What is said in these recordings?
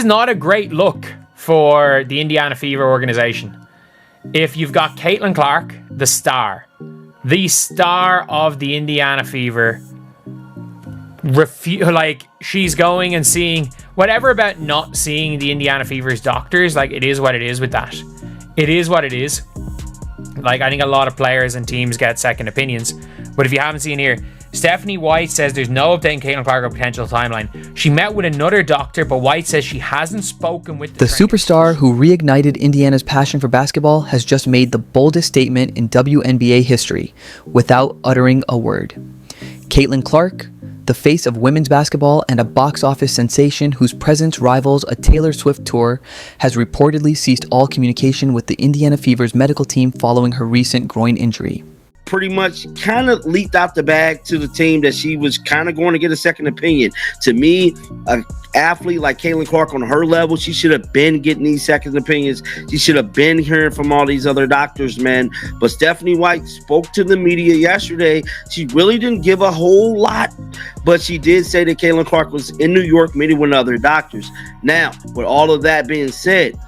It's not a great look for the Indiana Fever organization. If you've got Caitlin Clark, the star of the Indiana Fever, she's going and seeing whatever about not seeing the Indiana Fever's doctors. Like, it is what it is with that. It is what it is. Like, I think a lot of players and teams get second opinions, but if you haven't seen here, Stephanie White says there's no update on Caitlin Clark or potential timeline. She met with another doctor, but White says she hasn't spoken with the superstar who reignited Indiana's passion for basketball has just made the boldest statement in WNBA history without uttering a word. Caitlin Clark, the face of women's basketball and a box office sensation whose presence rivals a Taylor Swift tour, has reportedly ceased all communication with the Indiana Fever's medical team following her recent groin injury. Pretty much kind of leaked out the bag to the team that she was kind of going to get a second opinion. To me, an athlete like Caitlin Clark on her level, she should have been getting these second opinions. She should have been hearing from all these other doctors, man. But Stephanie White spoke to the media yesterday. She really didn't give a whole lot, but she did say that Caitlin Clark was in New York meeting with other doctors. Now, with all of that being said,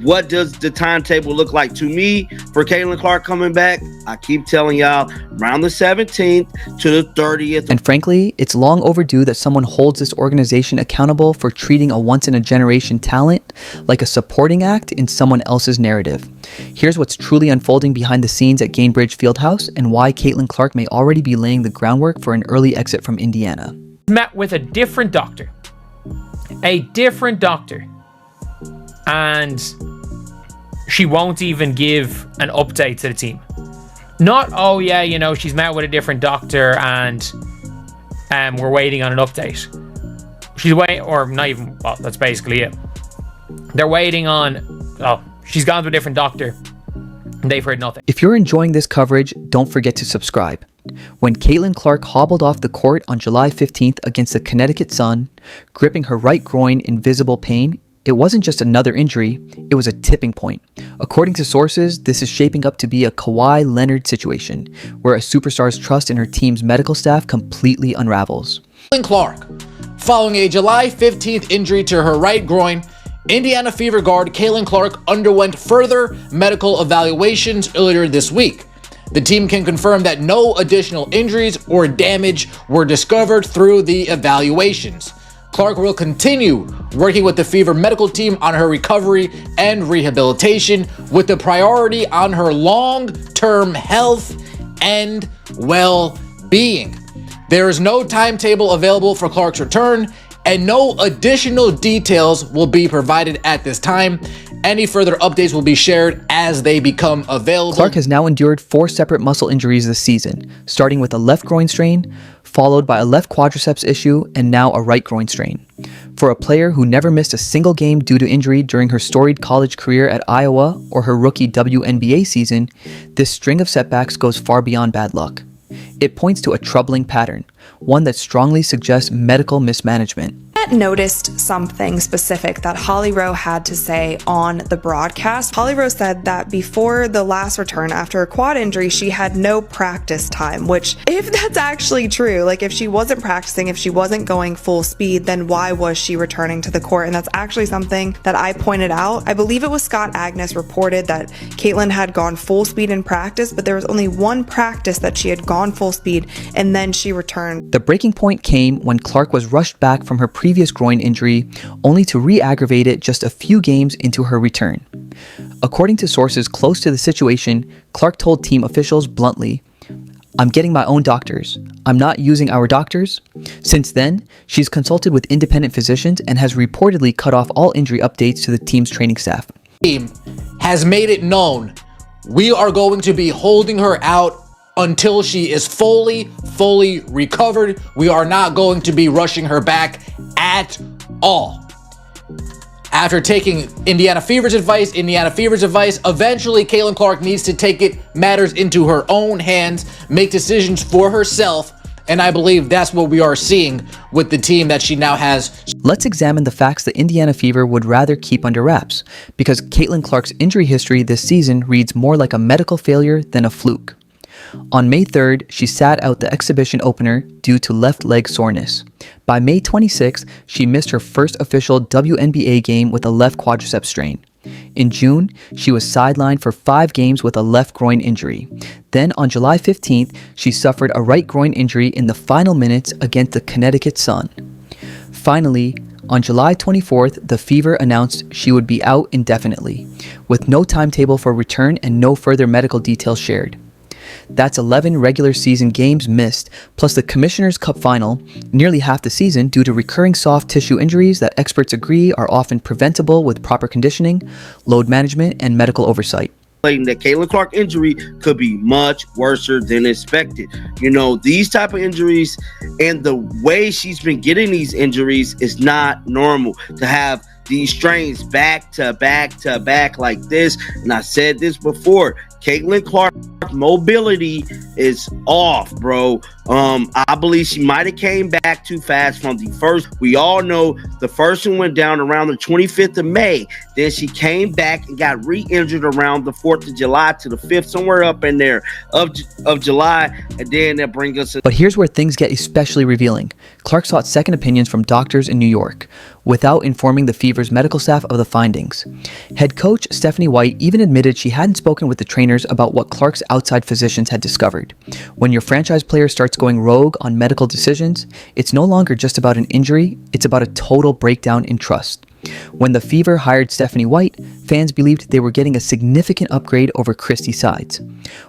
what does the timetable look like to me for Caitlin Clark coming back? I keep telling y'all, around the 17th to the 30th. And frankly, it's long overdue that someone holds this organization accountable for treating a once-in-a-generation talent like a supporting act in someone else's narrative. Here's what's truly unfolding behind the scenes at Gainbridge Fieldhouse and why Caitlin Clark may already be laying the groundwork for an early exit from Indiana. Met with a different doctor. And she won't even give an update to the team. Not, oh yeah, you know, she's met with a different doctor and we're waiting on an update. She's waiting, or not even, well, that's basically it. They're waiting on, oh, she's gone to a different doctor and they've heard nothing. If you're enjoying this coverage, don't forget to subscribe. When Caitlin Clark hobbled off the court on July 15th against the Connecticut Sun, gripping her right groin in visible pain, it wasn't just another injury, it was a tipping point. According to sources, this is shaping up to be a Kawhi Leonard situation, where a superstar's trust in her team's medical staff completely unravels. Caitlin Clark. Following a July 15th injury to her right groin, Indiana Fever guard Caitlin Clark underwent further medical evaluations earlier this week. The team can confirm that no additional injuries or damage were discovered through the evaluations. Clark will continue working with the Fever medical team on her recovery and rehabilitation, with the priority on her long-term health and well-being. There is no timetable available for Clark's return, and no additional details will be provided at this time. Any further updates will be shared as they become available. Clark has now endured 4 separate muscle injuries this season, starting with a left groin strain, followed by a left quadriceps issue, and now a right groin strain. For a player who never missed a single game due to injury during her storied college career at Iowa or her rookie WNBA season, this string of setbacks goes far beyond bad luck. It points to a troubling pattern, one that strongly suggests medical mismanagement. Noticed something specific that Holly Rowe had to say on the broadcast. Holly Rowe said that before the last return after a quad injury, she had no practice time, which, if that's actually true, like if she wasn't practicing, if she wasn't going full speed, then why was she returning to the court? And that's actually something that I pointed out. I believe it was Scott Agnes reported that Caitlin had gone full speed in practice, but there was only one practice that she had gone full speed and then she returned. The breaking point came when Clark was rushed back from her previous groin injury, only to re-aggravate it just a few games into her return. According to sources close to the situation, Clark told team officials bluntly, "I'm getting my own doctors. I'm not using our doctors." Since then, she's consulted with independent physicians and has reportedly cut off all injury updates to the team's training staff. The team has made it known we are going to be holding her out until she is fully recovered. We are not going to be rushing her back at all. After taking Indiana Fever's advice, eventually Caitlin Clark needs to take matters into her own hands, make decisions for herself, and I believe that's what we are seeing with the team that she now has. Let's examine the facts the Indiana Fever would rather keep under wraps, because Caitlin Clark's injury history this season reads more like a medical failure than a fluke. On May 3rd, she sat out the exhibition opener due to left leg soreness. By May 26th, she missed her first official WNBA game with a left quadriceps strain. In June, she was sidelined for 5 games with a left groin injury. Then on July 15th, she suffered a right groin injury in the final minutes against the Connecticut Sun. Finally, on July 24th, the Fever announced she would be out indefinitely, with no timetable for return and no further medical details shared. That's 11 regular season games missed, plus the Commissioner's Cup final, nearly half the season due to recurring soft tissue injuries that experts agree are often preventable with proper conditioning, load management, and medical oversight. That Caitlin Clark injury could be much worse than expected. You know, these type of injuries and the way she's been getting these injuries is not normal. To have these strains back to back to back like this, and I said this before, Caitlin Clark mobility is off, bro. I believe she might have came back too fast from the first. We all know the first one went down around the 25th of May. Then she came back and got re-injured around the 4th of July to the 5th, somewhere up in there of July. And then that brings us. But here's where things get especially revealing. Clark sought second opinions from doctors in New York, without informing the Fever's medical staff of the findings. Head coach Stephanie White even admitted she hadn't spoken with the trainers about what Clark's outside physicians had discovered. When your franchise player starts going rogue on medical decisions, it's no longer just about an injury, it's about a total breakdown in trust. When the Fever hired Stephanie White, fans believed they were getting a significant upgrade over Christy Sides.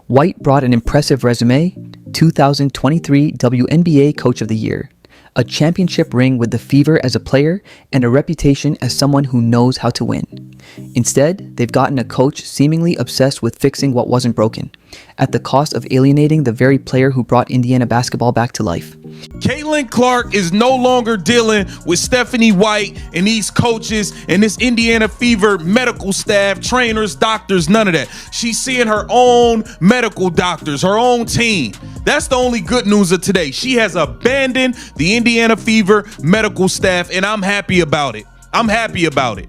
White brought an impressive resume, 2023 WNBA Coach of the Year, a championship ring with the Fever as a player, and a reputation as someone who knows how to win. Instead, they've gotten a coach seemingly obsessed with fixing what wasn't broken, at the cost of alienating the very player who brought Indiana basketball back to life. Caitlin Clark is no longer dealing with Stephanie White and these coaches and this Indiana Fever medical staff, trainers, doctors, none of that. She's seeing her own medical doctors, her own team. That's the only good news of today. She has abandoned the Indiana Fever medical staff, and I'm happy about it. I'm happy about it.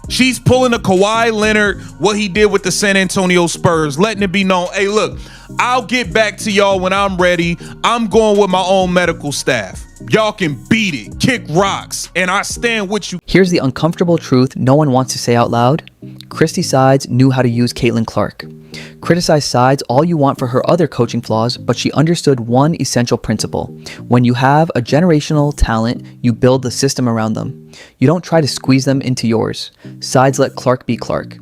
She's pulling a Kawhi Leonard, what he did with the San Antonio Spurs, letting it be known, hey, look, I'll get back to y'all when I'm ready. I'm going with my own medical staff. Y'all can beat it, kick rocks, and I stand with you. Here's the uncomfortable truth no one wants to say out loud. Christy Sides knew how to use Caitlin Clark. Criticize Sides all you want for her other coaching flaws, but she understood one essential principle. When you have a generational talent, you build the system around them. You don't try to squeeze them into yours. Sides let Clark be Clark.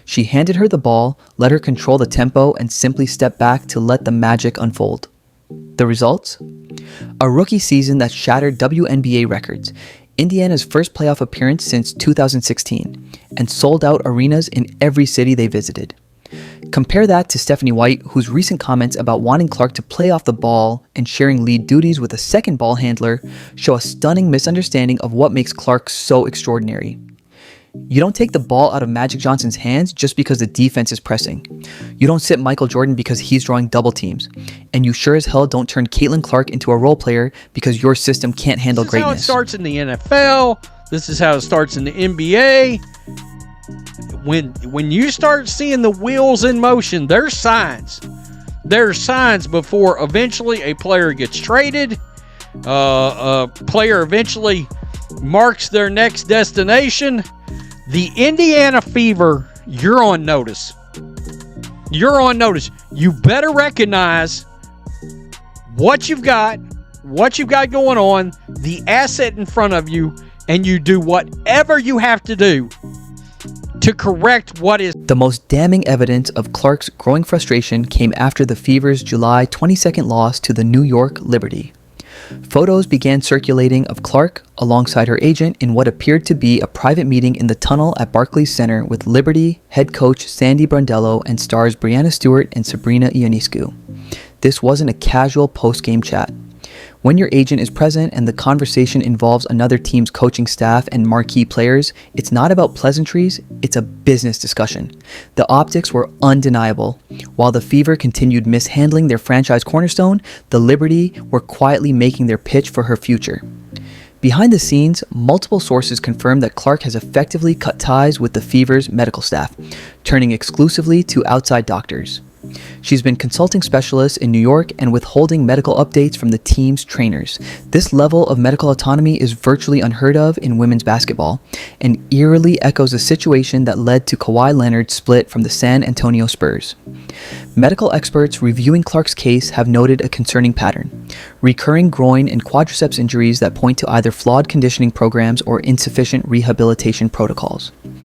She handed her the ball, let her control the tempo, and simply stepped back to let the magic unfold. The results? A rookie season that shattered WNBA records, Indiana's first playoff appearance since 2016, and sold out arenas in every city they visited. Compare that to Stephanie White, whose recent comments about wanting Clark to play off the ball and sharing lead duties with a second ball handler show a stunning misunderstanding of what makes Clark so extraordinary. You don't take the ball out of Magic Johnson's hands just because the defense is pressing. You don't sit Michael Jordan because he's drawing double teams. And you sure as hell don't turn Caitlin Clark into a role player because your system can't handle greatness. This is how it starts in the NFL. This is how it starts in the NBA. When you start seeing the wheels in motion, there's signs. There's signs before eventually a player gets traded. A player eventually marks their next destination. The Indiana Fever, you're on notice. You're on notice. You better recognize what you've got going on, the asset in front of you, and you do whatever you have to do to correct what is. The most damning evidence of Clark's growing frustration came after the Fever's July 22nd loss to the New York Liberty. Photos began circulating of Clark alongside her agent in what appeared to be a private meeting in the tunnel at Barclays Center with Liberty head coach Sandy Brondello and stars Brianna Stewart and Sabrina Ionescu. This wasn't a casual post-game chat. When your agent is present and the conversation involves another team's coaching staff and marquee players, it's not about pleasantries, it's a business discussion. The optics were undeniable. While the Fever continued mishandling their franchise cornerstone, the Liberty were quietly making their pitch for her future. Behind the scenes, multiple sources confirm that Clark has effectively cut ties with the Fever's medical staff, turning exclusively to outside doctors. She's been consulting specialists in New York and withholding medical updates from the team's trainers. This level of medical autonomy is virtually unheard of in women's basketball and eerily echoes a situation that led to Kawhi Leonard's split from the San Antonio Spurs. Medical experts reviewing Clark's case have noted a concerning pattern: recurring groin and quadriceps injuries that point to either flawed conditioning programs or insufficient rehabilitation protocols.